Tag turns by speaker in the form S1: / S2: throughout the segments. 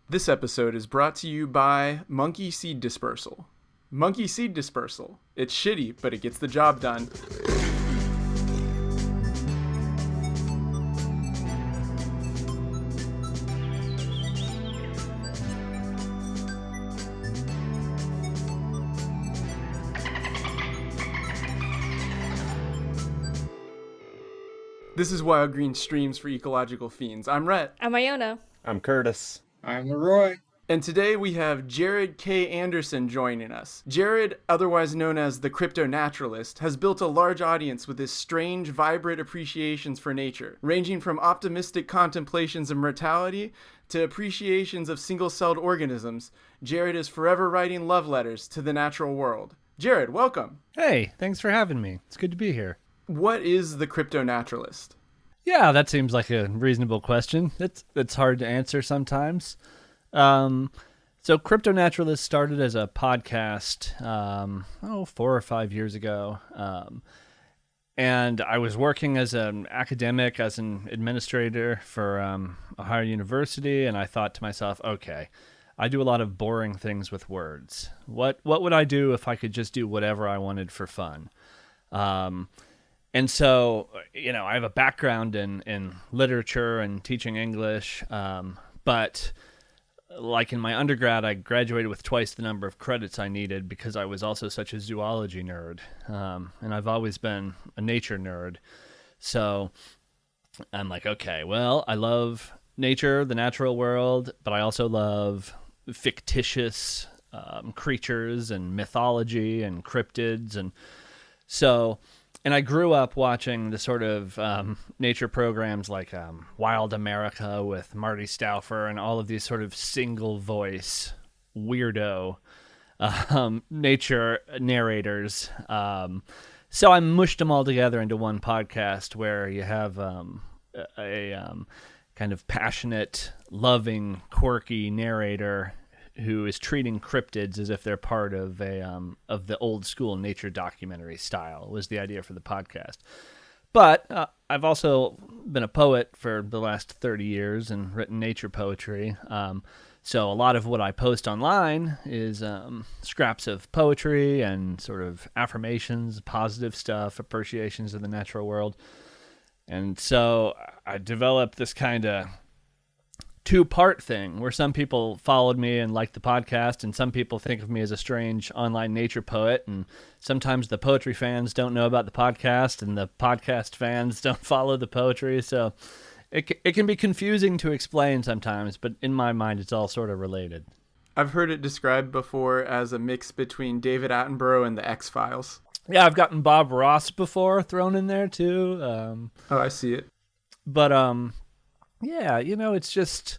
S1: This episode is brought to you by Monkey Seed Dispersal. Monkey Seed Dispersal. It's shitty, but it gets the job done. This is Wild Green Streams for Ecological Fiends. I'm Rhett.
S2: I'm Iona.
S3: I'm Curtis.
S4: I'm Leroy.
S1: And today we have Jarod K. Anderson joining us. Jarod, otherwise known as the Cryptonaturalist, has built a large audience with his strange, vibrant appreciations for nature, ranging from optimistic contemplations of mortality to appreciations of single-celled organisms. Jarod is forever writing love letters to the natural world. Jarod, welcome.
S5: Hey, thanks for having me. It's good to be here.
S1: What is the Cryptonaturalist?
S5: Yeah, that seems like a reasonable question. It's hard to answer sometimes. So Cryptonaturalist started as a podcast 4 or 5 years ago. And I was working as an academic, as an administrator for Ohio University, and I thought to myself, okay, I do a lot of boring things with words. What would I do if I could just do whatever I wanted for fun? And so, I have a background in literature and teaching English, but like in my undergrad, I graduated with twice the number of credits I needed because I was also such a zoology nerd, and I've always been a nature nerd. So I'm like, okay, well, I love nature, the natural world, but I also love fictitious creatures and mythology and cryptids, and so... And I grew up watching the sort of nature programs like Wild America with Marty Stauffer and all of these sort of single voice weirdo nature narrators. So I mushed them all together into one podcast where you have a kind of passionate, loving, quirky narrator who is treating cryptids as if they're part of the old school nature documentary style, was the idea for the podcast. But I've also been a poet for the last 30 years and written nature poetry. So a lot of what I post online is scraps of poetry and sort of affirmations, positive stuff, appreciations of the natural world. And so I developed this kind of two-part thing where some people followed me and liked the podcast, and some people think of me as a strange online nature poet, and sometimes the poetry fans don't know about the podcast and the podcast fans don't follow the poetry, so it can be confusing to explain sometimes, but in my mind it's all sort of related.
S1: I've heard it described before as a mix between David Attenborough and the X-Files.
S5: Yeah, I've gotten Bob Ross before thrown in there too.
S1: Oh, I see it.
S5: But yeah, it's just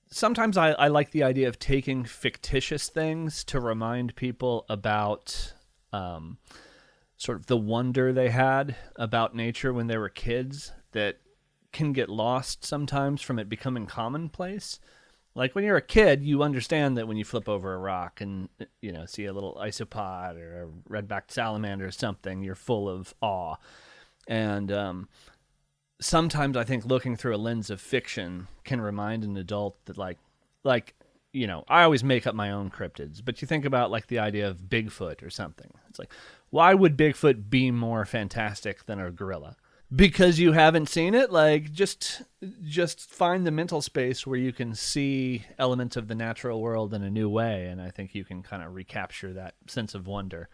S5: sometimes I like the idea of taking fictitious things to remind people about sort of the wonder they had about nature when they were kids that can get lost sometimes from it becoming commonplace. Like when you're a kid, you understand that when you flip over a rock and, see a little isopod or a red-backed salamander or something, you're full of awe. And sometimes I think looking through a lens of fiction can remind an adult that I always make up my own cryptids, but you think about like the idea of Bigfoot or something. It's like, why would Bigfoot be more fantastic than a gorilla? Because you haven't seen it? Like, just find the mental space where you can see elements of the natural world in a new way, and I think you can kind of recapture that sense of wonder.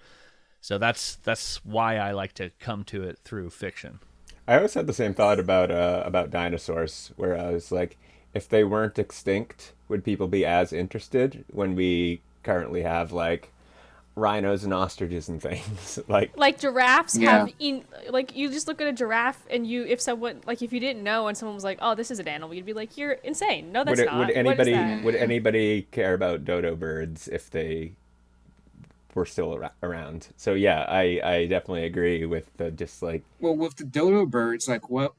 S5: So that's why I like to come to it through fiction.
S3: I always had the same thought about dinosaurs, where I was like, if they weren't extinct, would people be as interested when we currently have like rhinos and ostriches and things?
S2: Like giraffes
S4: Yeah.
S2: like you just look at a giraffe and if you didn't know and someone was like, oh, this is an animal, you'd be like, you're insane. No, that's not.
S3: Would
S2: What is that?
S3: anybody care about dodo birds if they were still around? So yeah, I definitely agree with the just like.
S4: Well, with the dodo birds, like what?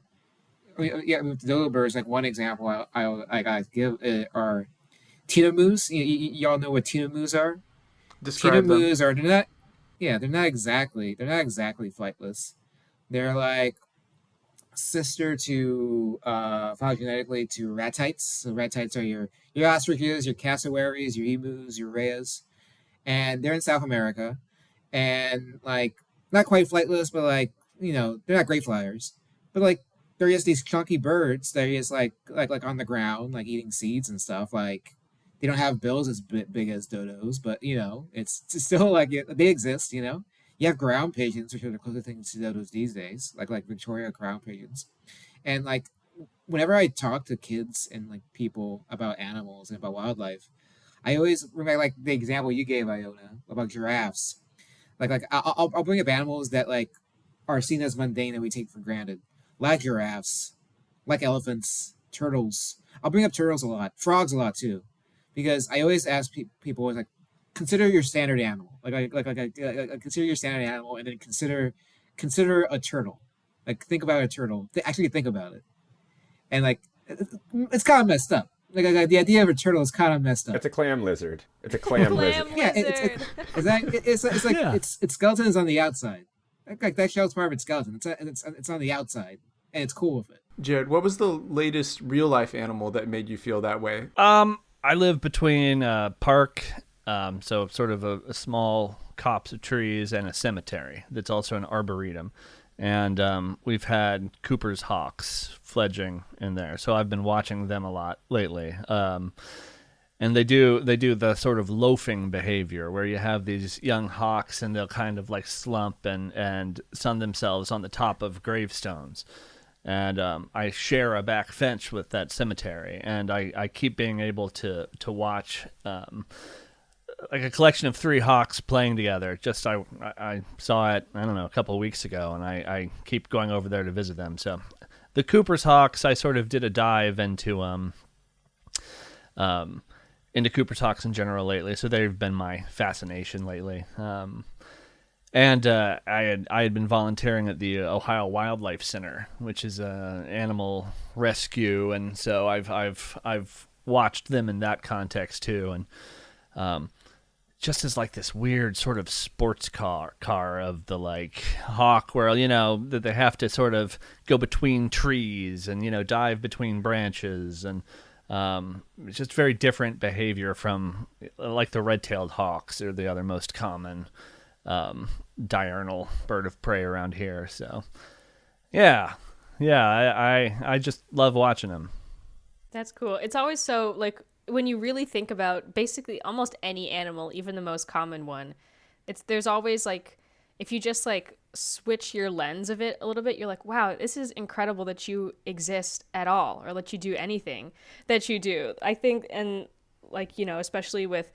S4: With the dodo birds, like one example I gotta give are tinamoos. Y'all know what tinamoos are?
S1: Describe them.
S4: Tinamoos are they're not exactly flightless. They're like sister to phylogenetically to ratites. So ratites are your ostriches, your cassowaries, your emus, your rheas, and they're in South America, and like not quite flightless, but like they're not great flyers, but like they're just these chunky birds that are just like on the ground, like eating seeds and stuff. Like they don't have bills as big as dodos, but it's still like they exist. You have ground pigeons, which are the closest things to dodos these days, like Victoria ground pigeons, and like whenever I talk to kids and like people about animals and about wildlife, I always remember like the example you gave, Iona, about giraffes. I'll bring up animals that like are seen as mundane and we take for granted, like giraffes, like elephants, turtles. I'll bring up turtles a lot, frogs a lot too, because I always ask people like, consider your standard animal, consider your standard animal, and then consider a turtle. Like think about a turtle. Actually think about it, and like it's kind of messed up. Like the idea of a turtle is kind of messed up.
S3: It's a clam lizard. It's a clam lizard.
S2: Yeah,
S4: it's like
S3: Yeah.
S4: its skeleton is on the outside. Like that shell's part of its skeleton. It's on the outside, and it's cool with it.
S1: Jared, what was the latest real life animal that made you feel that way?
S5: I live between a park, so sort of a small copse of trees, and a cemetery that's also an arboretum. And we've had Cooper's hawks fledging in there, so I've been watching them a lot lately. And they do the sort of loafing behavior where you have these young hawks and they'll kind of like slump and sun themselves on the top of gravestones. And I share a back fence with that cemetery, and I keep being able to watch like a collection of 3 hawks playing together. Just I saw it, I don't know, a couple of weeks ago, and I keep going over there to visit them. So the Cooper's hawks, I sort of did a dive into Cooper's hawks in general lately. So they've been my fascination lately. And I had been volunteering at the Ohio Wildlife Center, which is a animal rescue, and so I've watched them in that context too, and just as like this weird sort of sports car of the like hawk, where that they have to sort of go between trees and dive between branches, and it's just very different behavior from like the red-tailed hawks are the other most common diurnal bird of prey around here. So yeah, I just love watching them.
S2: That's cool. It's always so, like, when you really think about basically almost any animal, even the most common one, there's always like, if you just like switch your lens of it a little bit, you're like, wow, this is incredible that you exist at all, or that you do anything that you do. I think, and like, especially with,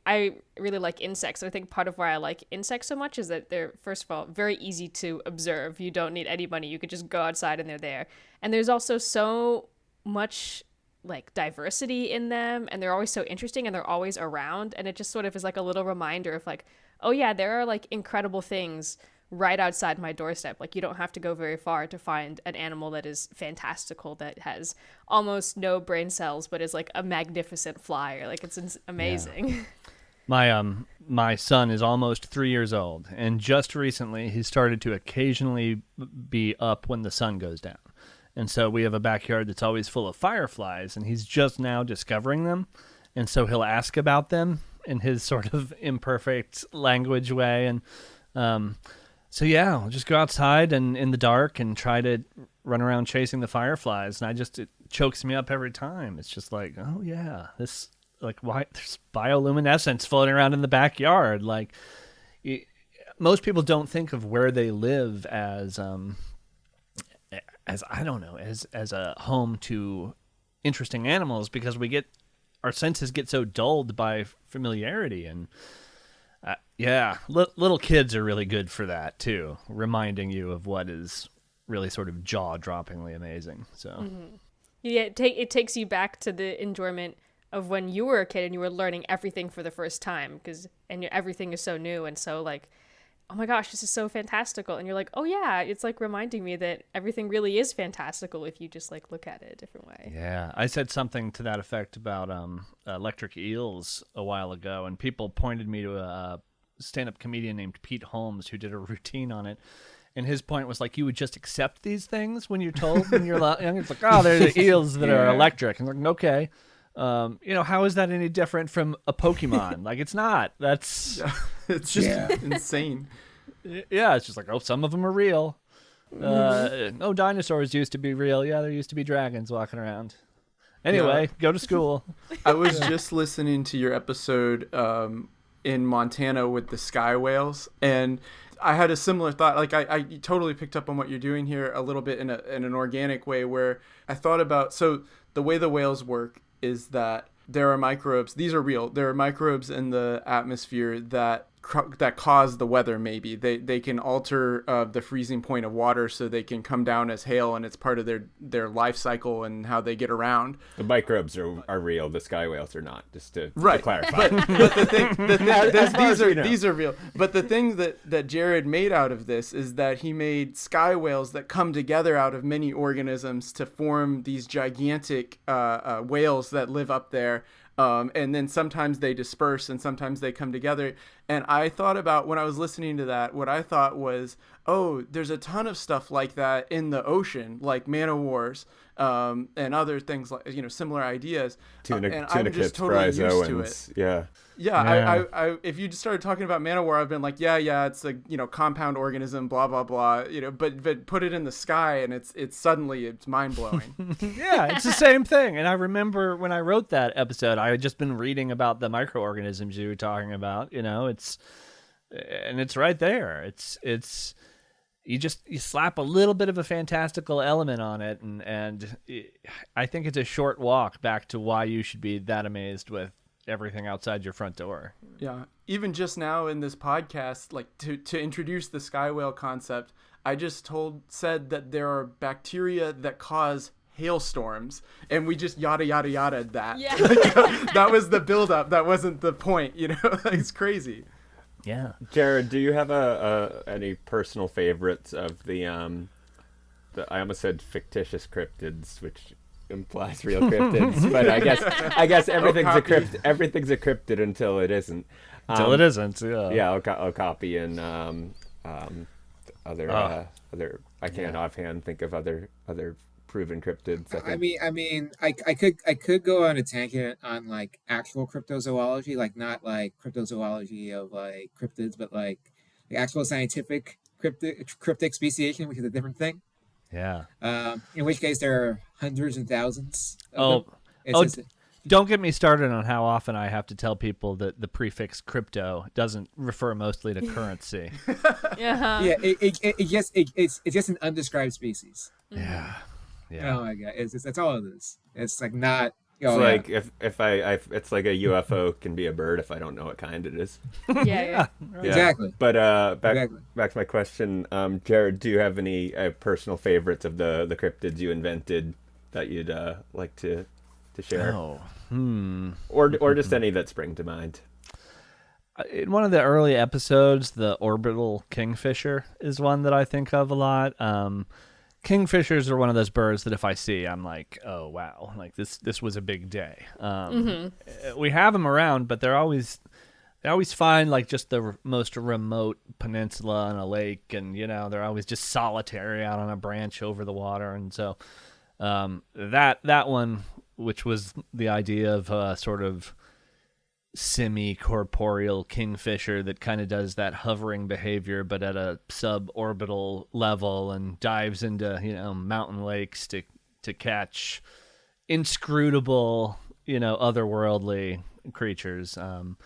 S2: I really like insects. I think part of why I like insects so much is that they're, first of all, very easy to observe. You don't need any money. You could just go outside and they're there. And there's also so much like diversity in them, and they're always so interesting, and they're always around, and it just sort of is like a little reminder of like, oh yeah, there are like incredible things right outside my doorstep. Like you don't have to go very far to find an animal that is fantastical, that has almost no brain cells, but is like a magnificent flyer. Like it's amazing.
S5: Yeah. My son is almost 3 years old, and just recently he started to occasionally be up when the sun goes down. And so we have a backyard that's always full of fireflies, and he's just now discovering them. And so he'll ask about them in his sort of imperfect language way. And so, yeah, we'll just go outside and in the dark and try to run around chasing the fireflies. And it chokes me up every time. It's just like, oh, yeah, this, like, why there's bioluminescence floating around in the backyard. Like, most people don't think of where they live as I don't know, as a home to interesting animals, because our senses get so dulled by familiarity. And little kids are really good for that too, reminding you of what is really sort of jaw-droppingly amazing. So
S2: yeah, it takes you back to the enjoyment of when you were a kid and you were learning everything for the first time, and everything is so new and so like, oh my gosh, this is so fantastical. And you're like, oh yeah, it's like reminding me that everything really is fantastical if you just like look at it a different way.
S5: Yeah, I said something to that effect about electric eels a while ago, and people pointed me to a stand-up comedian named Pete Holmes who did a routine on it. And his point was like, you would just accept these things when you're told when you're young. It's like, oh, they're the eels that are electric. And like, okay. How is that any different from a Pokemon? Like, it's not. That's
S1: it's just insane.
S5: Yeah, it's just like, oh, some of them are real. Dinosaurs used to be real. Yeah, there used to be dragons walking around. Anyway, go to school.
S1: I was just listening to your episode in Montana with the sky whales, and I had a similar thought. Like, I totally picked up on what you're doing here a little bit in an organic way, where I thought about, so the way the whales work is that there are microbes. These are real. There are microbes in the atmosphere that cause the weather. Maybe they can alter the freezing point of water so they can come down as hail, and it's part of their life cycle and how they get around.
S3: The microbes are real. The sky whales are not. Just to
S1: But
S3: clarify.
S1: these are real. But the thing that Jarod made out of this is that he made sky whales that come together out of many organisms to form these gigantic whales that live up there. And then sometimes they disperse and sometimes they come together. And I thought about, when I was listening to that, what I thought was, oh, there's a ton of stuff like that in the ocean, like man-o-wars, and other things like, similar ideas. And I'm just totally used to it.
S3: Yeah.
S1: Yeah, I if you just started talking about man-o-war, I've been like, it's a compound organism, blah blah blah, but put it in the sky and it's suddenly mind blowing.
S5: Yeah, it's the same thing. And I remember when I wrote that episode, I had just been reading about the microorganisms you were talking about. It's right there. It's you slap a little bit of a fantastical element on it, and I think it's a short walk back to why you should be that amazed with everything outside your front door.
S1: Yeah. Even just now in this podcast, like to introduce the sky whale concept, I just said that there are bacteria that cause hailstorms, and we just yada yada yada that.
S2: Yeah.
S1: That was the build up. That wasn't the point, It's crazy.
S5: Yeah.
S3: Jarod, do you have any personal favorites of the I almost said fictitious cryptids, which implies real cryptids, but I guess everything's a cryptid until it isn't.
S5: Until it isn't. Yeah.
S3: Yeah, Okapi and other I can't offhand think of other proven cryptids.
S4: I could go on a tangent on like actual cryptozoology, like not like cryptozoology of like cryptids, but like the actual scientific cryptic speciation, which is a different thing.
S5: Yeah.
S4: In which case there are hundreds and thousands of them.
S5: Don't get me started on how often I have to tell people that the prefix crypto doesn't refer mostly to currency.
S2: Yeah.
S4: Yeah. It's just an undescribed species.
S5: Yeah.
S4: Oh my god! That's all it is. It's like not.
S3: It's like if it's like a UFO can be a bird if I don't know what kind it is.
S2: Yeah.
S4: Exactly.
S3: But back to my question, Jarod, do you have any personal favorites of the cryptids you invented that you'd like to share?
S5: Oh.
S3: Or just any that spring to mind.
S5: In one of the early episodes, the orbital kingfisher is one that I think of a lot. Kingfishers are one of those birds that if I see, I'm like, oh wow, like this was a big day. We have them around, but they always find like just the most remote peninsula on a lake, and they're always just solitary out on a branch over the water. And so that one, which was the idea of sort of semi-corporeal kingfisher that kind of does that hovering behavior but at a suborbital level and dives into mountain lakes to catch inscrutable otherworldly creatures, and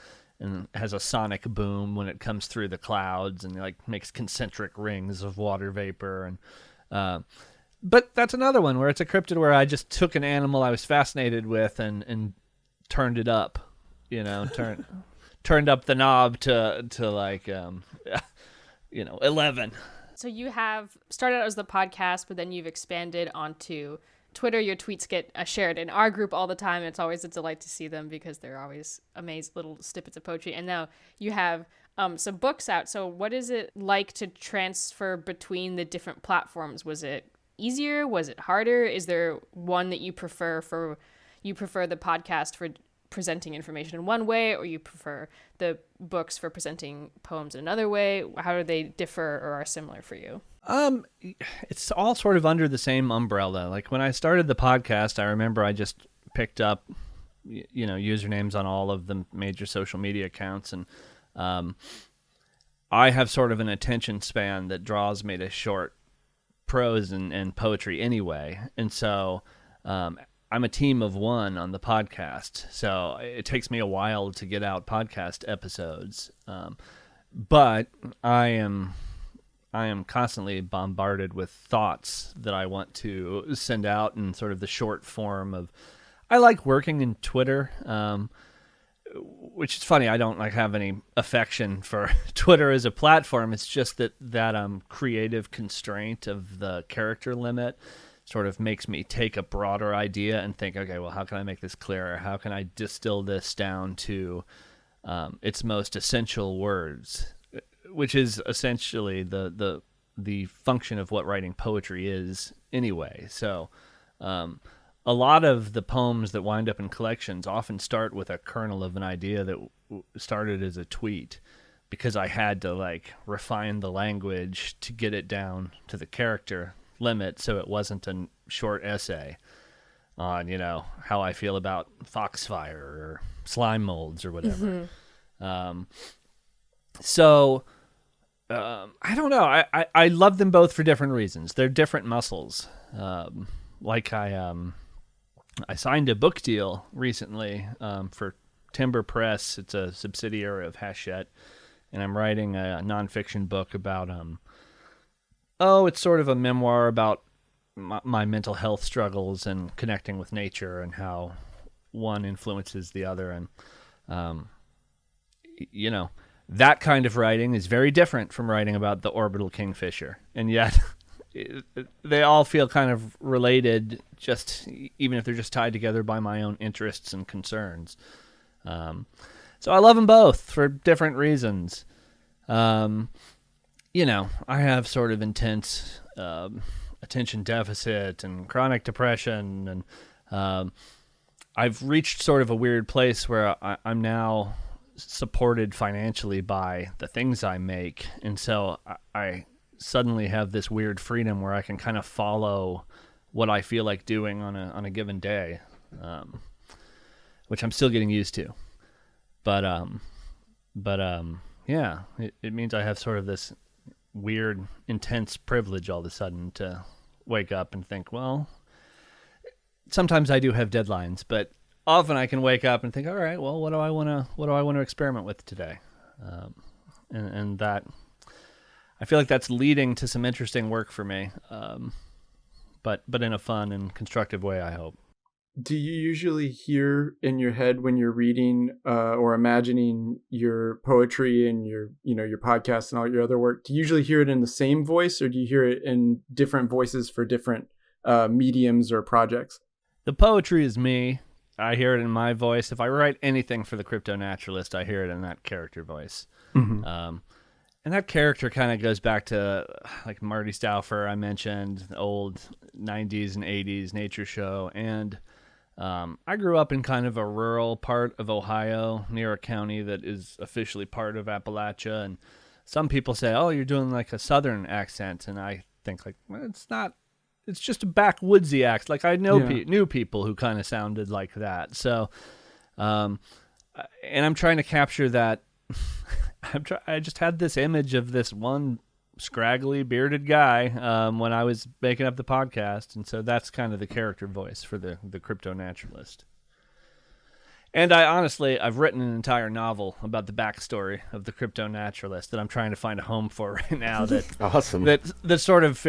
S5: has a sonic boom when it comes through the clouds and like makes concentric rings of water vapor. And but that's another one where it's a cryptid where I just took an animal I was fascinated with and turned it up. Turned up the knob to like 11.
S2: So you have started out as the podcast, but then you've expanded onto Twitter. Your tweets get shared in our group all the time, and it's always a delight to see them because they're always amazing little snippets of poetry. And now you have some books out. So what is it like to transfer between the different platforms? Was it easier? Was it harder? Is there one that you prefer the podcast for presenting information in one way, or you prefer the books for presenting poems in another way? How do they differ or are similar for you?
S5: It's all sort of under the same umbrella. Like when I started the podcast, I remember I just picked up, usernames on all of the major social media accounts, and I have sort of an attention span that draws me to short prose and poetry anyway, and so I'm a team of one on the podcast, so it takes me a while to get out podcast episodes, but I am constantly bombarded with thoughts that I want to send out in sort of the short form of. I like working in Twitter, which is funny. I don't have any affection for Twitter as a platform. It's just that creative constraint of the character limit sort of makes me take a broader idea and think, okay, well, how can I make this clearer? How can I distill this down to its most essential words? Which is essentially the function of what writing poetry is anyway. So a lot of the poems that wind up in collections often start with a kernel of an idea that started as a tweet, because I had to refine the language to get it down to the character limit, so it wasn't a short essay on how I feel about foxfire or slime molds or whatever. So I don't know. I love them both for different reasons. They're different muscles. I signed a book deal recently for Timber Press. It's a subsidiary of Hachette, and I'm writing a nonfiction book about it's sort of a memoir about my mental health struggles and connecting with nature and how one influences the other, and that kind of writing is very different from writing about the orbital kingfisher, and yet they all feel kind of related, just even if they're just tied together by my own interests and concerns. So I love them both for different reasons. I have sort of intense attention deficit and chronic depression, and I've reached sort of a weird place where I'm now supported financially by the things I make, and so I suddenly have this weird freedom where I can kind of follow what I feel like doing on a given day, which I'm still getting used to. But yeah, it means I have sort of this weird, intense privilege all of a sudden to wake up and think, well, sometimes I do have deadlines, but often I can wake up and think, all right, well, what do I want to experiment with today? And that, I feel like that's leading to some interesting work for me, but in a fun and constructive way, I hope.
S1: Do you usually hear in your head when you're reading or imagining your poetry and your podcast and all your other work, do you usually hear it in the same voice, or do you hear it in different voices for different mediums or projects?
S5: The poetry is me. I hear it in my voice. If I write anything for the Cryptonaturalist, I hear it in that character voice. Mm-hmm. And that character kind of goes back to like Marty Stauffer, I mentioned, the old 90s and 80s nature show. And I grew up in kind of a rural part of Ohio, near a county that is officially part of Appalachia. And some people say, oh, you're doing like a southern accent. And I think like, well, it's not. It's just a backwoodsy accent. Like I knew people who kind of sounded like that. So, and I'm trying to capture that. I just had this image of this one scraggly bearded guy when I was making up the podcast, and so that's kind of the character voice for the Cryptonaturalist. And I've written an entire novel about the backstory of the Cryptonaturalist that I'm trying to find a home for right now. That
S3: awesome.
S5: That sort of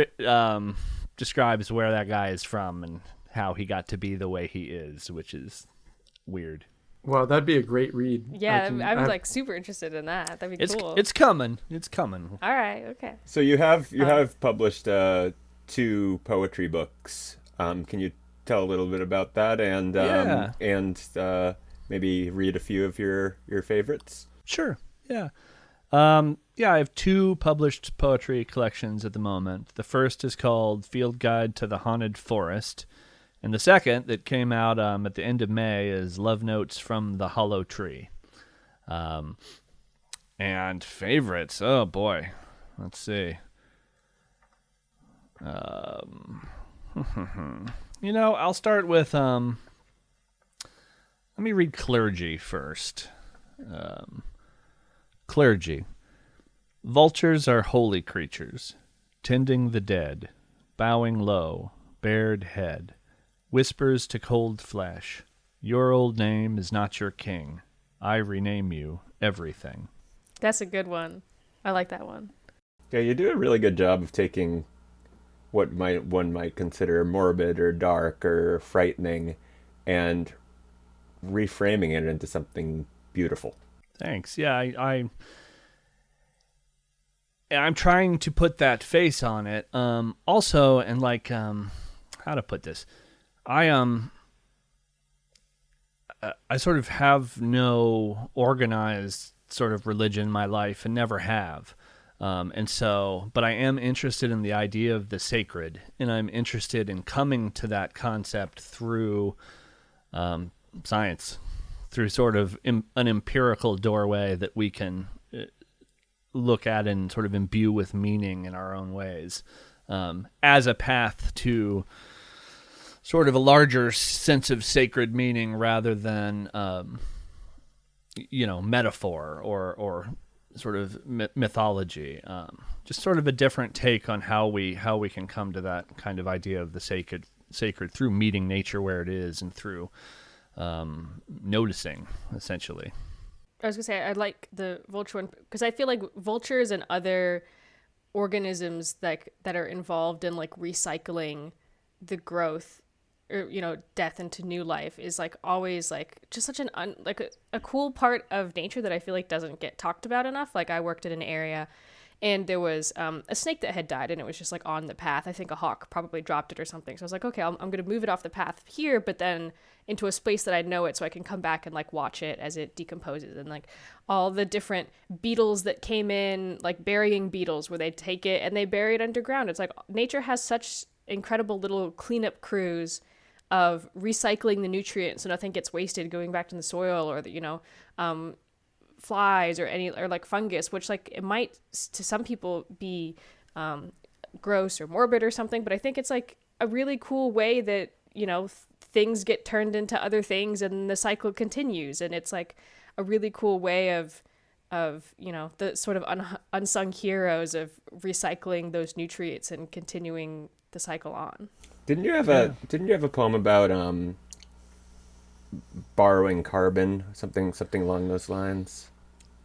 S5: describes where that guy is from and how he got to be the way he is, which is weird.
S1: Wow, that'd be a great read.
S2: Yeah, I'm like super interested in that. That'd be cool.
S5: It's coming. It's coming.
S2: All right. Okay.
S3: So you have published 2 poetry books. Can you tell a little bit about that and maybe read a few of your favorites?
S5: Sure. Yeah. I have 2 published poetry collections at the moment. The first is called Field Guide to the Haunted Forest. And the second that came out at the end of May is Love Notes from the Hollow Tree. And favorites, oh boy, let's see. I'll start with let me read clergy first. Clergy. Vultures are holy creatures, tending the dead, bowing low, bared head, whispers to cold flesh. Your old name is not your king. I rename you everything.
S2: That's a good one. I like that one.
S3: Yeah, you do a really good job of taking what one might consider morbid or dark or frightening and reframing it into something beautiful.
S5: Thanks. Yeah, I'm trying to put that face on it. Also, and like, how to put this? I sort of have no organized sort of religion in my life and never have. But I am interested in the idea of the sacred, and I'm interested in coming to that concept through science, through sort of an empirical doorway that we can look at and sort of imbue with meaning in our own ways, as a path to sort of a larger sense of sacred meaning rather than, metaphor or sort of mythology. Just sort of a different take on how we can come to that kind of idea of the sacred through meeting nature where it is and through noticing, essentially.
S2: I was gonna say I like the vulture one because I feel like vultures and other organisms that are involved in like recycling the growth or death into new life is like always like just such a cool part of nature that I feel like doesn't get talked about enough. Like I worked in an area and there was a snake that had died and it was just like on the path. I think a hawk probably dropped it or something. So I was like, okay, I'm going to move it off the path here, but then into a space that I know it so I can come back and like watch it as it decomposes, and like all the different beetles that came in, like burying beetles where they take it and they bury it underground. It's like nature has such incredible little cleanup crews of recycling the nutrients so nothing gets wasted going back to the soil, or the flies or like fungus, which like it might to some people be gross or morbid or something, but I think it's like a really cool way that things get turned into other things and the cycle continues, and it's like a really cool way of the sort of unsung heroes of recycling those nutrients and continuing the cycle on.
S3: Didn't you have a poem about borrowing carbon, something along those lines?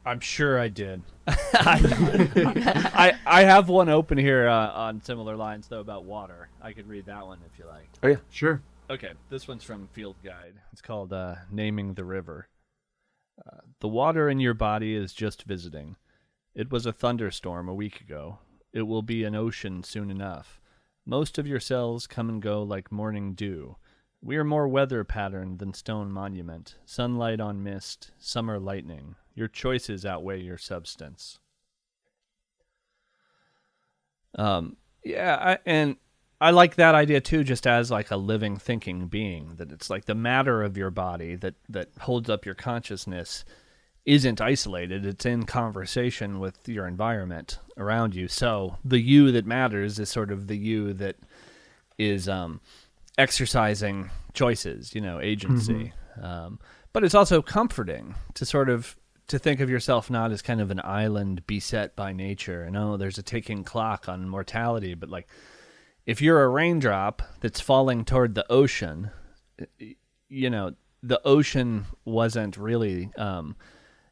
S5: I'm sure I did. I have one open here on similar lines though about water. I could read that one if you like.
S3: Oh yeah,
S1: Sure.
S5: Okay, this one's from Field Guide. It's called Naming the River. The water in your body is just visiting. It was a thunderstorm a week ago. It will be an ocean soon enough. Most of your cells come and go like morning dew. We are more weather patterned than stone monument. Sunlight on mist, summer lightning. Your choices outweigh your substance. I like that idea too, just as like a living, thinking being, that it's like the matter of your body that holds up your consciousness isn't isolated. It's in conversation with your environment around you. So the you that matters is sort of the you that is exercising choices, agency. Mm-hmm. But it's also comforting to think of yourself not as kind of an island beset by nature. And there's a ticking clock on mortality, but like, if you're a raindrop that's falling toward the ocean, the ocean wasn't really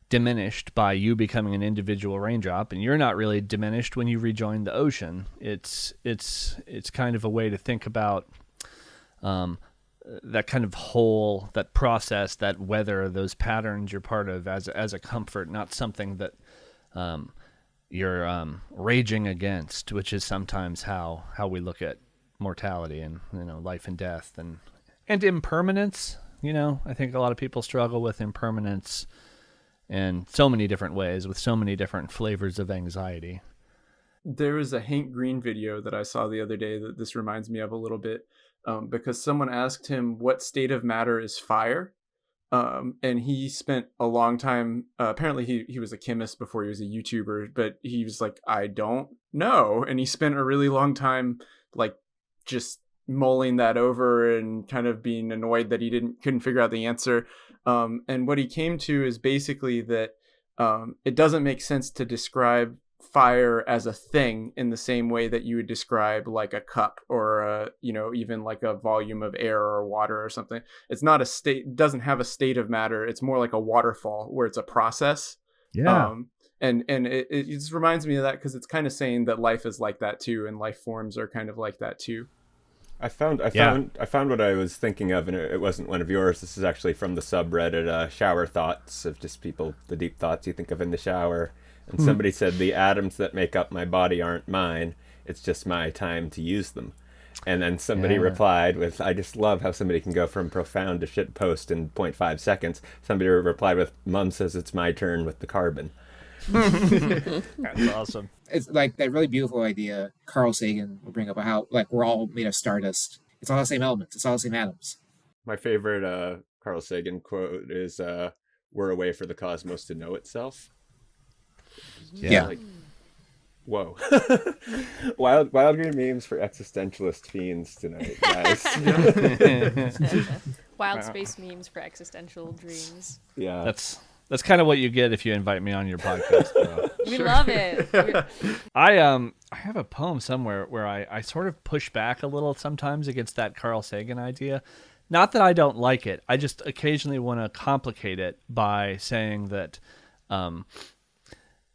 S5: diminished by you becoming an individual raindrop, and you're not really diminished when you rejoin the ocean. It's kind of a way to think about that kind of whole, that process, that weather, those patterns you're part of as a comfort, not something that you're raging against, which is sometimes how we look at mortality and life and death and impermanence. I think a lot of people struggle with impermanence in so many different ways with so many different flavors of anxiety.
S1: There was a Hank Green video that I saw the other day that this reminds me of a little bit, because someone asked him what state of matter is fire. And he spent a long time, apparently he was a chemist before he was a YouTuber, but he was like, I don't know. And he spent a really long time like just mulling that over and kind of being annoyed that he couldn't figure out the answer. And what he came to is basically that it doesn't make sense to describe fire as a thing in the same way that you would describe like a cup or even like a volume of air or water or something. It's not a state, doesn't have a state of matter. It's more like a waterfall where it's a process. And it just reminds me of that because it's kind of saying that life is like that too, and life forms are kind of like that too.
S3: I found what I was thinking of, and it wasn't one of yours. This is actually from the subreddit Shower Thoughts, of just people, the deep thoughts you think of in the shower. And somebody said, the atoms that make up my body aren't mine. It's just my time to use them. And then somebody replied with, I just love how somebody can go from profound to shit post in 0.5 seconds. Somebody replied with, Mom says it's my turn with the carbon.
S5: That's awesome.
S4: It's like that really beautiful idea Carl Sagan will bring up, how like we're all made of stardust. It's all the same elements. It's all the same atoms.
S3: My favorite Carl Sagan quote is, we're a way for the cosmos to know itself.
S4: Yeah.
S3: Like, whoa. Wild green memes for existentialist fiends tonight, guys.
S2: Wild space memes for existential dreams.
S3: Yeah.
S5: That's kind of what you get if you invite me on your podcast, bro.
S2: We love it.
S5: I have a poem somewhere where I sort of push back a little sometimes against that Carl Sagan idea. Not that I don't like it. I just occasionally want to complicate it by saying that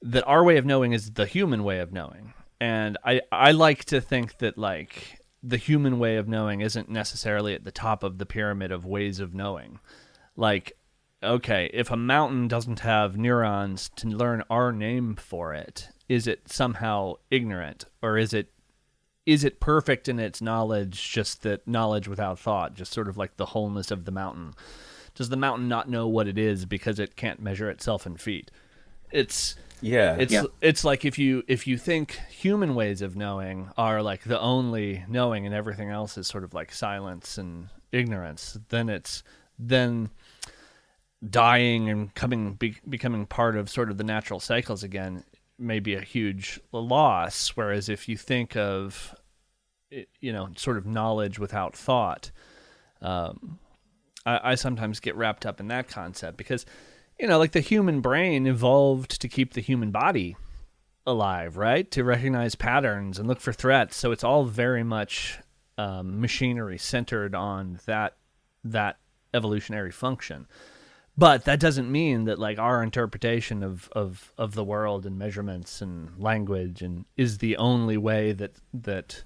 S5: that our way of knowing is the human way of knowing. And I like to think that like the human way of knowing isn't necessarily at the top of the pyramid of ways of knowing. Like, okay, if a mountain doesn't have neurons to learn our name for it, is it somehow ignorant? Or is it perfect in its knowledge, just that knowledge without thought, just sort of like the wholeness of the mountain? Does the mountain not know what it is because it can't measure itself in feet? It's like if you think human ways of knowing are like the only knowing and everything else is sort of like silence and ignorance, then dying and becoming part of sort of the natural cycles again may be a huge loss. Whereas if you think of, sort of knowledge without thought, I sometimes get wrapped up in that concept because, like the human brain evolved to keep the human body alive, right? To recognize patterns and look for threats. So it's all very much machinery centered on that evolutionary function. But that doesn't mean that like our interpretation of the world and measurements and language and is the only way that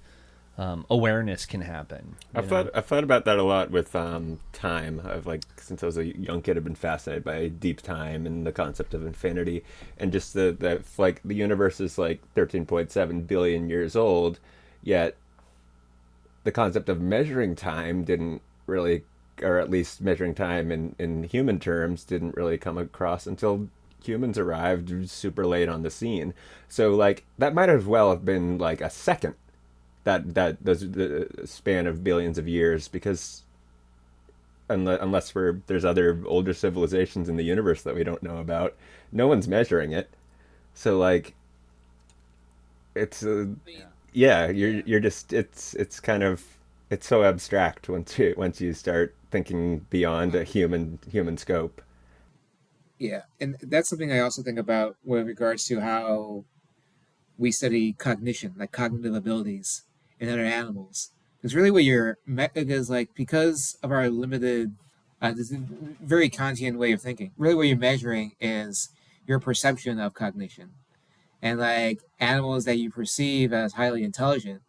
S5: awareness can happen.
S3: I've thought about that a lot with time. I've like since I was a young kid, I've been fascinated by deep time and the concept of infinity, and just the like the universe is like 13.7 billion years old, yet the concept of measuring time didn't really, or at least measuring time in human terms, didn't really come across until humans arrived super late on the scene. So like that might as well have been like a second, that the span of billions of years, because unless there's other older civilizations in the universe that we don't know about, no one's measuring it. So like it's you're just it's kind of, it's so abstract once you start thinking beyond a human scope.
S4: Yeah, and that's something I also think about with regards to how we study cognition, like cognitive abilities in other animals. Because really because of our limited, this very Kantian way of thinking, really what you're measuring is your perception of cognition. And like animals that you perceive as highly intelligent,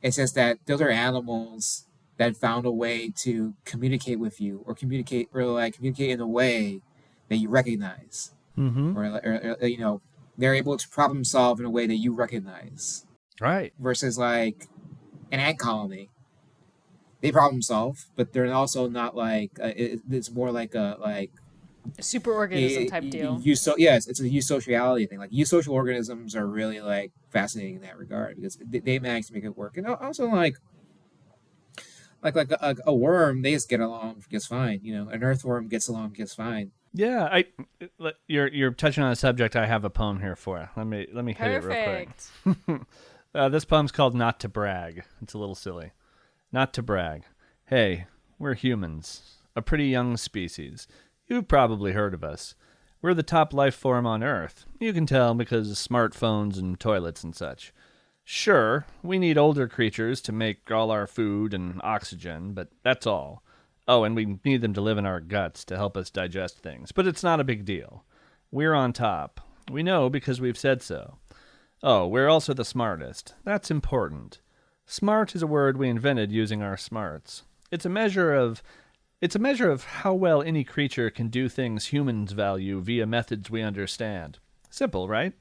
S4: it's just that those are animals that found a way to communicate with you, or communicate in a way that you recognize, or they're able to problem solve in a way that you recognize.
S5: Right.
S4: Versus like an ant colony, they problem solve, but they're also not like it's more like a
S2: super organism type deal.
S4: Yes, it's a eusociality thing. Like eusocial organisms are really like fascinating in that regard because they manage to make it work, and also like a worm, they just get along just fine. An earthworm gets along just fine.
S5: Yeah, you're touching on a subject I have a poem here for. Let me hit it real quick. This poem's called Not to Brag. It's a little silly. Not to brag. Hey, we're humans, a pretty young species. You've probably heard of us. We're the top life form on Earth. You can tell because of smartphones and toilets and such. Sure, we need older creatures to make all our food and oxygen, but that's all. Oh, and we need them to live in our guts to help us digest things, but it's not a big deal. We're on top. We know because we've said so. Oh, we're also the smartest. That's important. Smart is a word we invented using our smarts. It's a measure of how well any creature can do things humans value via methods we understand. Simple, right?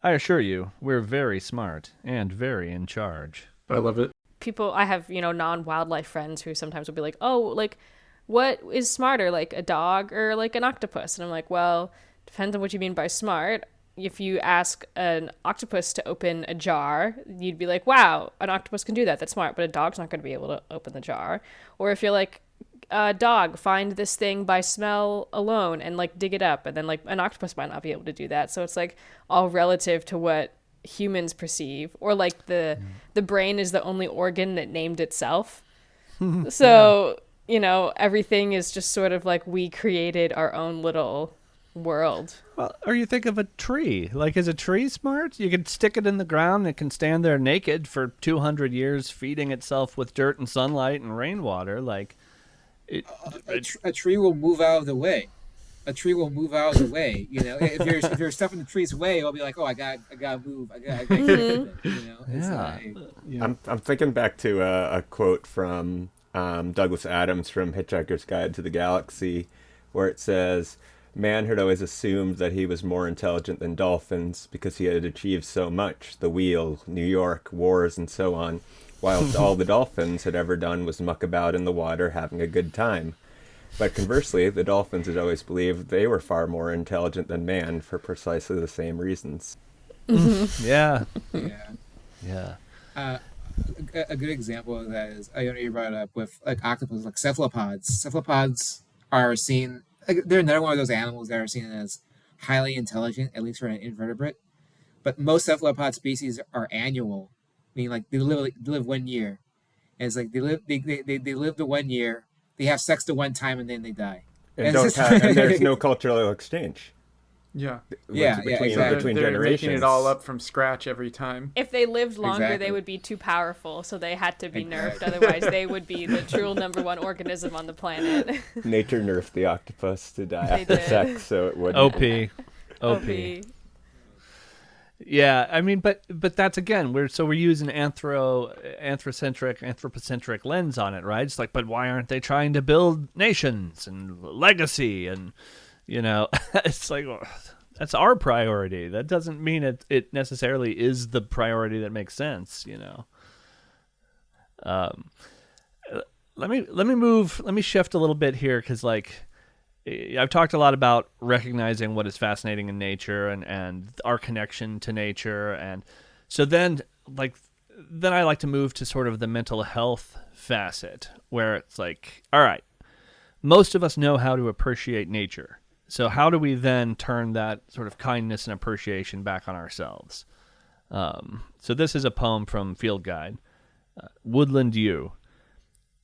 S5: I assure you, we're very smart and very in charge.
S1: I love it.
S2: People, I have, non-wildlife friends who sometimes will be like, oh, like, what is smarter, like a dog or like an octopus? And I'm like, well, depends on what you mean by smart. If you ask an octopus to open a jar, you'd be like, wow, an octopus can do that. That's smart. But a dog's not going to be able to open the jar. Or if you're like, dog, find this thing by smell alone and like dig it up. And then like an octopus might not be able to do that. So it's like all relative to what humans perceive. Or like the brain is the only organ that named itself. So, everything is just sort of like we created our own little world.
S5: Well, or you think of a tree. Like, is a tree smart? You could stick it in the ground and it can stand there naked for 200 years, feeding itself with dirt and sunlight and rainwater. Like,
S4: a tree will move out of the way. A tree will move out of the way. If you're stuffing the tree's way, it'll be like, oh, I gotta move. I gotta get it. It's
S3: I'm thinking back to a quote from Douglas Adams from Hitchhiker's Guide to the Galaxy, where it says, "Man had always assumed that he was more intelligent than dolphins because he had achieved so much, the wheel, New York, wars, and so on, whilst all the dolphins had ever done was muck about in the water having a good time. But conversely, the dolphins had always believed they were far more intelligent than man for precisely the same reasons."
S5: Yeah.
S4: Yeah. A good example of that is, you brought it up with like octopus, like cephalopods. Cephalopods are seen, like, they're another one of those animals that are seen as highly intelligent, at least for an invertebrate. But most cephalopod species are annual, meaning like they live 1 year. And it's like they live the 1 year, they have sex the one time, and then they die.
S3: And there's no cultural exchange.
S1: Yeah.
S4: Exactly.
S3: Between
S1: They're
S3: generations.
S1: making it all up from scratch every time.
S2: If they lived longer,
S4: Exactly.
S2: they would be too powerful, so they had to be nerfed. Otherwise, they would be the true number one organism on the planet.
S3: Nature nerfed the octopus to die
S2: They
S3: after
S2: did.
S3: sex, so it wouldn't.
S5: OP. Yeah, I mean, but that's again, we're using anthropocentric lens on it, right? It's like, but why aren't they trying to build nations and legacy? And it's like, well, that's our priority. That doesn't mean it necessarily is the priority that makes sense. Let me shift a little bit here, because like, I've talked a lot about recognizing what is fascinating in nature and our connection to nature. And so then I like to move to sort of the mental health facet, where it's like, all right, most of us know how to appreciate nature. So how do we then turn that sort of kindness and appreciation back on ourselves? So this is a poem from Field Guide. Woodland Yew.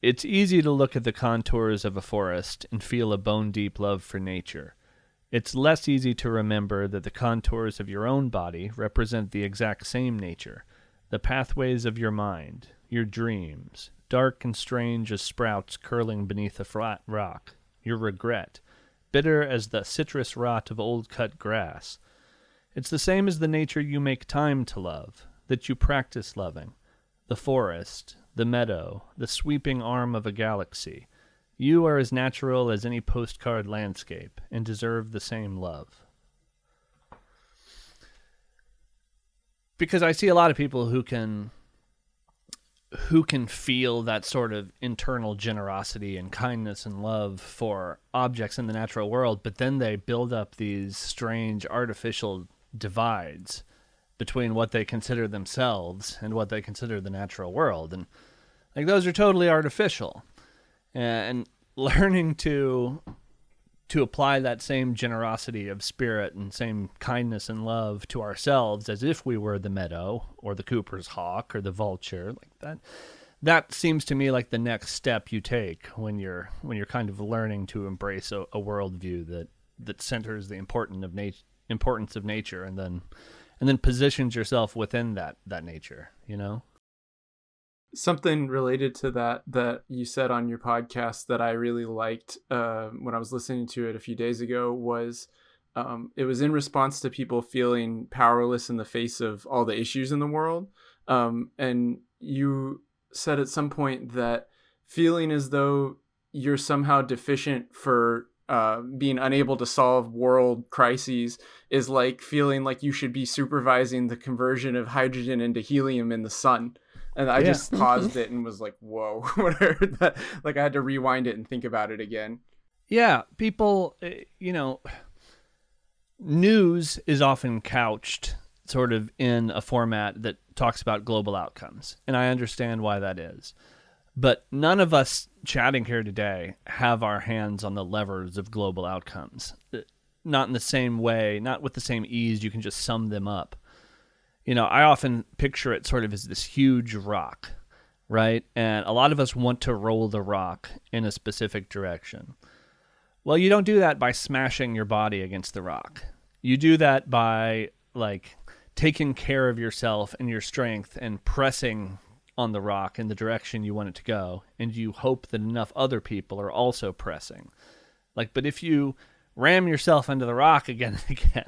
S5: It's easy to look at the contours of a forest and feel a bone-deep love for nature. It's less easy to remember that the contours of your own body represent the exact same nature, the pathways of your mind, your dreams, dark and strange as sprouts curling beneath a flat rock, your regret, bitter as the citrus rot of old-cut grass. It's the same as the nature you make time to love, that you practice loving, the forest, the meadow, the sweeping arm of a galaxy. You are as natural as any postcard landscape and deserve the same love. Because I see a lot of people who can feel that sort of internal generosity and kindness and love for objects in the natural world, but then they build up these strange artificial divides between what they consider themselves and what they consider the natural world. And like, those are totally artificial. And learning to to apply that same generosity of spirit and same kindness and love to ourselves as if we were the meadow or the Cooper's hawk or the vulture, like that seems to me like the next step you take when you're kind of learning to embrace a worldview that centers the importance of nature and then positions yourself within that nature, you know?
S1: Something related to that you said on your podcast that I really liked when I was listening to it a few days ago was it was in response to people feeling powerless in the face of all the issues in the world. And you said at some point that feeling as though you're somehow deficient for being unable to solve world crises is like feeling like you should be supervising the conversion of hydrogen into helium in the sun. And I just paused it and was like, whoa, when I heard that, like I had to rewind it and think about it again.
S5: Yeah, people, news is often couched sort of in a format that talks about global outcomes. And I understand why that is. But none of us chatting here today have our hands on the levers of global outcomes. Not in the same way, not with the same ease you can just sum them up. I often picture it sort of as this huge rock, right? And a lot of us want to roll the rock in a specific direction. Well, you don't do that by smashing your body against the rock. You do that by, like, taking care of yourself and your strength and pressing on the rock in the direction you want it to go. And you hope that enough other people are also pressing. But if you ram yourself into the rock again and again,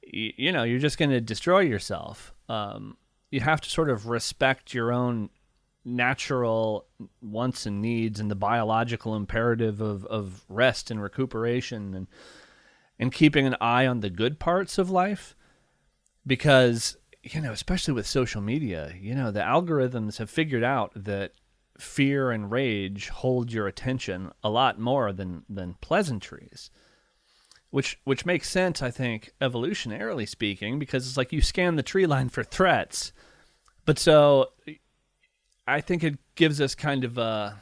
S5: you're just going to destroy yourself. You have to sort of respect your own natural wants and needs and the biological imperative of rest and recuperation and keeping an eye on the good parts of life. Because, especially with social media, the algorithms have figured out that fear and rage hold your attention a lot more than pleasantries. Which makes sense, I think, evolutionarily speaking, because it's like you scan the tree line for threats. But so I think it gives us kind of a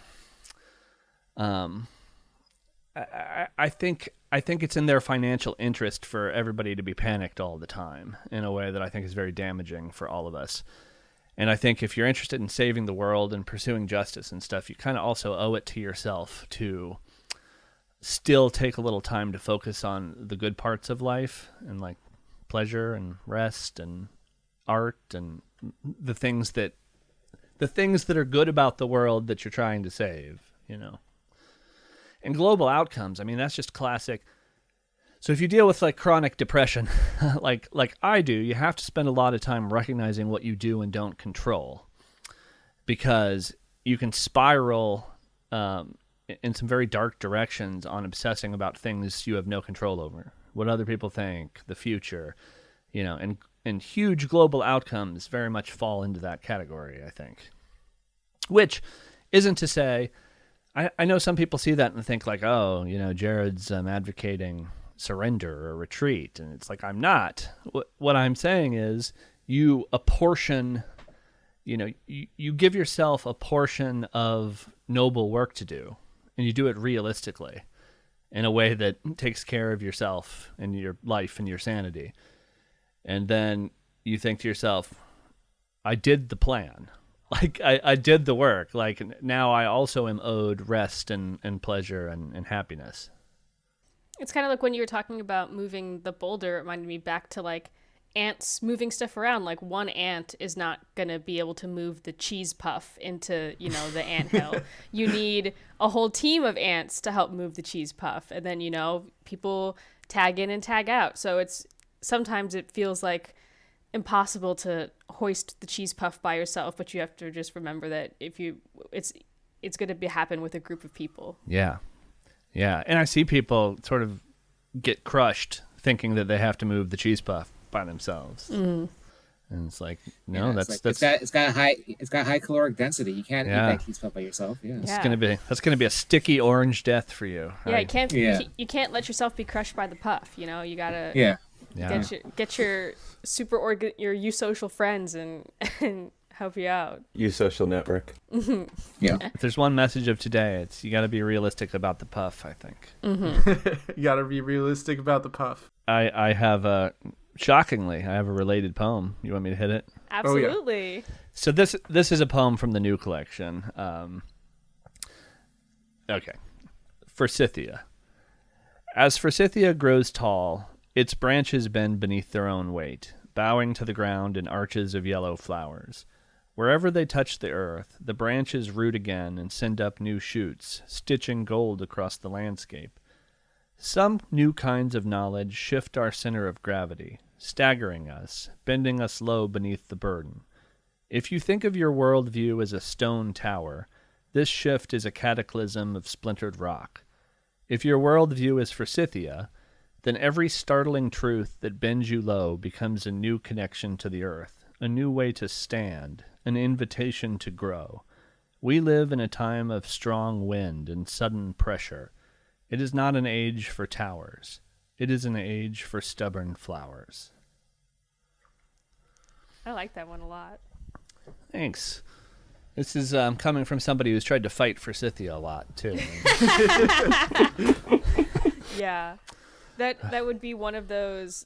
S5: I think it's in their financial interest for everybody to be panicked all the time in a way that I think is very damaging for all of us. And I think if you're interested in saving the world and pursuing justice and stuff, you kind of also owe it to yourself to still take a little time to focus on the good parts of life and like pleasure and rest and art and the things that are good about the world that you're trying to save, And global outcomes, I mean, that's just classic. So if you deal with like chronic depression, like I do, you have to spend a lot of time recognizing what you do and don't control, because you can spiral in some very dark directions on obsessing about things you have no control over, what other people think, the future, and huge global outcomes very much fall into that category, I think. Which isn't to say, I know some people see that and think like, oh, Jarod's advocating surrender or retreat. And it's like, I'm not. What I'm saying is you apportion, you give yourself a portion of noble work to do, and you do it realistically in a way that takes care of yourself and your life and your sanity. And then you think to yourself, I did the plan. Like I did the work. Like now I also am owed rest and pleasure and happiness.
S2: It's kind of like when you were talking about moving the boulder, it reminded me back to like ants moving stuff around. Like one ant is not going to be able to move the cheese puff into, the anthill. You need a whole team of ants to help move the cheese puff. And then, people tag in and tag out. So sometimes it feels like impossible to hoist the cheese puff by yourself, but you have to just remember that it's going to happen with a group of people.
S5: Yeah. And I see people sort of get crushed thinking that they have to move the cheese puff by themselves. And it's like, no,
S4: it's got high caloric density. You can't eat that cheese puff by yourself. Yeah.
S5: That's gonna be a sticky orange death for you.
S2: Yeah, right? You can't let yourself be crushed by the puff. You gotta get your super your eusocial friends and help you out.
S3: Use social network.
S4: Yeah.
S5: If there's one message of today, it's you got to be realistic about the puff, I think.
S1: You gotta be realistic about the puff.
S5: I have shockingly, I have a related poem. You want me to hit it?
S2: Absolutely.
S5: So this is a poem from the new collection. Okay. Forsythia. As forsythia grows tall, its branches bend beneath their own weight, bowing to the ground in arches of yellow flowers. Wherever they touch the earth, the branches root again and send up new shoots, stitching gold across the landscape. Some new kinds of knowledge shift our center of gravity, staggering us, bending us low beneath the burden. If you think of your worldview as a stone tower, this shift is a cataclysm of splintered rock. If your worldview is forsythia, then every startling truth that bends you low becomes a new connection to the earth, a new way to stand, an invitation to grow. We live in a time of strong wind and sudden pressure. It is not an age for towers. It is an age for stubborn flowers.
S2: I like that one a lot.
S5: Thanks. This is coming from somebody who's tried to fight forsythia a lot, too.
S2: Yeah. That would be one of those,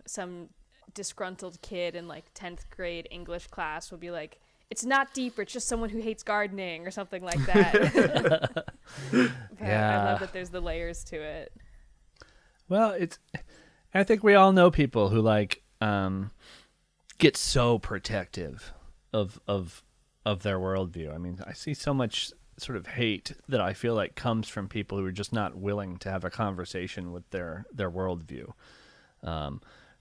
S2: some disgruntled kid in like 10th grade English class would be like, it's not deep, it's just someone who hates gardening or something like that.
S5: Yeah.
S2: I love that there's the layers to it.
S5: Well, I think we all know people who like get so protective of their worldview. I mean, I see so much sort of hate that I feel like comes from people who are just not willing to have a conversation with their worldview.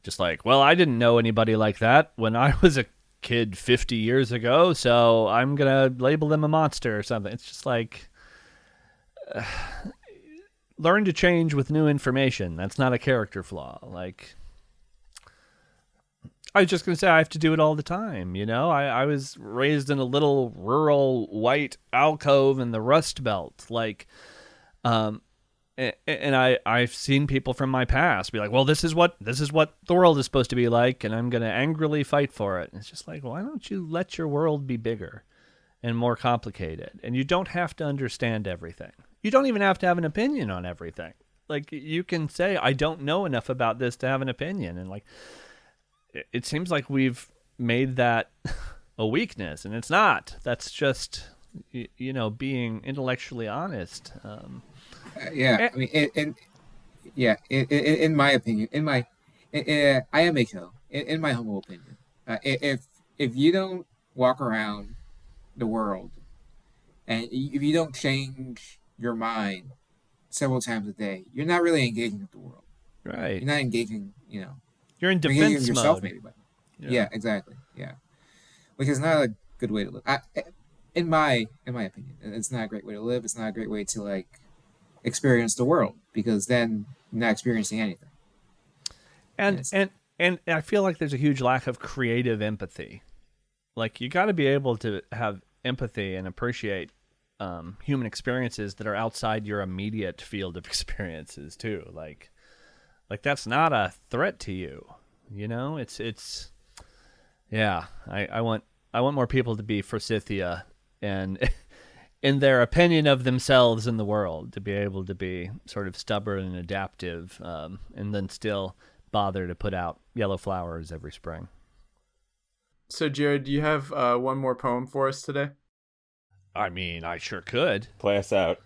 S5: Just like, well, I didn't know anybody like that when I was a kid 50 years ago, so I'm going to label them a monster or something. It's just like, learn to change with new information. That's not a character flaw. Like, I was just going to say I have to do it all the time, you know? I was raised in a little rural white alcove in the Rust Belt. Like, and I've seen people from my past be like, well, this is what the world is supposed to be like, and I'm going to angrily fight for it. And it's just like, why don't you let your world be bigger and more complicated? And you don't have to understand everything. You don't even have to have an opinion on everything. Like, you can say, I don't know enough about this to have an opinion. And like, it seems like we've made that a weakness, and it's not. That's just, being intellectually honest.
S4: I mean, in my opinion, I am a show. In my humble opinion, if you don't walk around the world, and if you don't change your mind several times a day, you're not really engaging with the world.
S5: Right.
S4: You're not engaging.
S5: You're in
S4: engaging with
S5: defense
S4: yourself,
S5: mode.
S4: maybe. But yeah, exactly. Yeah, which is not a good way to live. In my opinion, it's not a great way to live. It's not a great way to like experience the world, because then you're not experiencing anything.
S5: And I feel like there's a huge lack of creative empathy. Like, you got to be able to have empathy and appreciate human experiences that are outside your immediate field of experiences too. Like that's not a threat to you. It's yeah. I want more people to be forsythia and in their opinion of themselves in the world, to be able to be sort of stubborn and adaptive, and then still bother to put out yellow flowers every spring.
S1: So, Jarod, do you have one more poem for us today?
S5: I mean, I sure could.
S3: Play us out.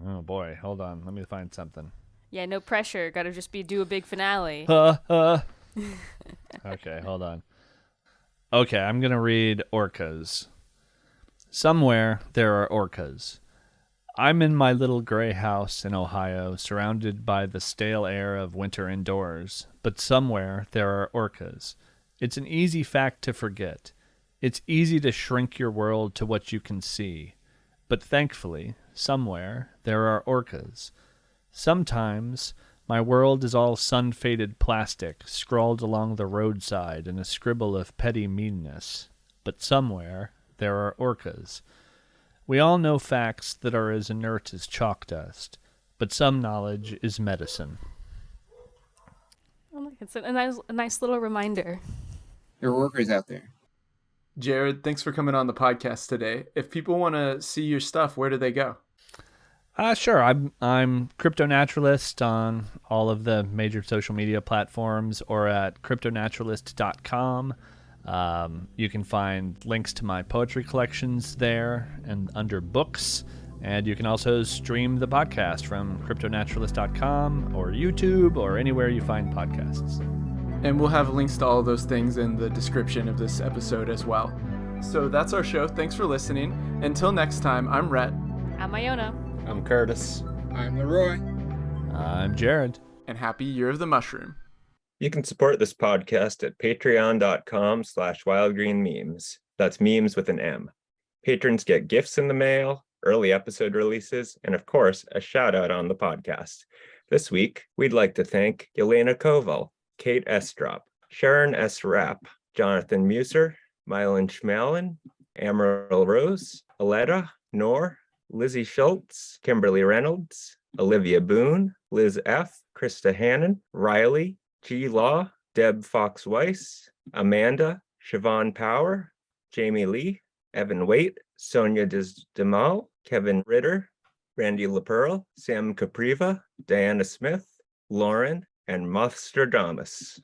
S5: Oh boy, hold on. Let me find something.
S2: Yeah, no pressure. Gotta just do a big finale.
S5: Okay, hold on. Okay, I'm gonna read orcas. Somewhere there are orcas. I'm in my little gray house in Ohio, surrounded by the stale air of winter indoors. But somewhere there are orcas. It's an easy fact to forget. It's easy to shrink your world to what you can see. But thankfully, somewhere there are orcas. Sometimes my world is all sun-faded plastic, scrawled along the roadside in a scribble of petty meanness. But somewhere there are orcas. We all know facts that are as inert as chalk dust, but some knowledge is medicine.
S2: Oh, look, it's a nice little reminder.
S4: There are workers out there.
S1: Jarod, thanks for coming on the podcast today. If people want to see your stuff, where do they go?
S5: Sure. I'm Cryptonaturalist on all of the major social media platforms or at cryptonaturalist.com. You can find links to my poetry collections there and under books. And you can also stream the podcast from cryptonaturalist.com or YouTube or anywhere you find podcasts.
S1: And we'll have links to all of those things in the description of this episode as well. So that's our show. Thanks for listening. Until next time, I'm Rhett.
S2: I'm Iona.
S3: I'm Curtis.
S4: I'm Leroy.
S5: I'm Jarod.
S1: And happy Year of the Mushroom.
S3: You can support this podcast at patreon.com/wildgreenmemes. That's memes with an M. Patrons get gifts in the mail, early episode releases, and of course, a shout out on the podcast. This week, we'd like to thank Yelena Koval, Kate Estrop, Sharon S. Rapp, Jonathan Muser, Mylan Schmalin, Amaryl Rose, Aletta, Nor, Lizzie Schultz, Kimberly Reynolds, Olivia Boone, Liz F., Krista Hannon, Riley, G. Law, Deb Fox Weiss, Amanda, Siobhan Power, Jamie Lee, Evan Waite, Sonia Demal, Kevin Ritter, Randy LaPearl, Sam Capriva, Diana Smith, Lauren, and Mothstradamus.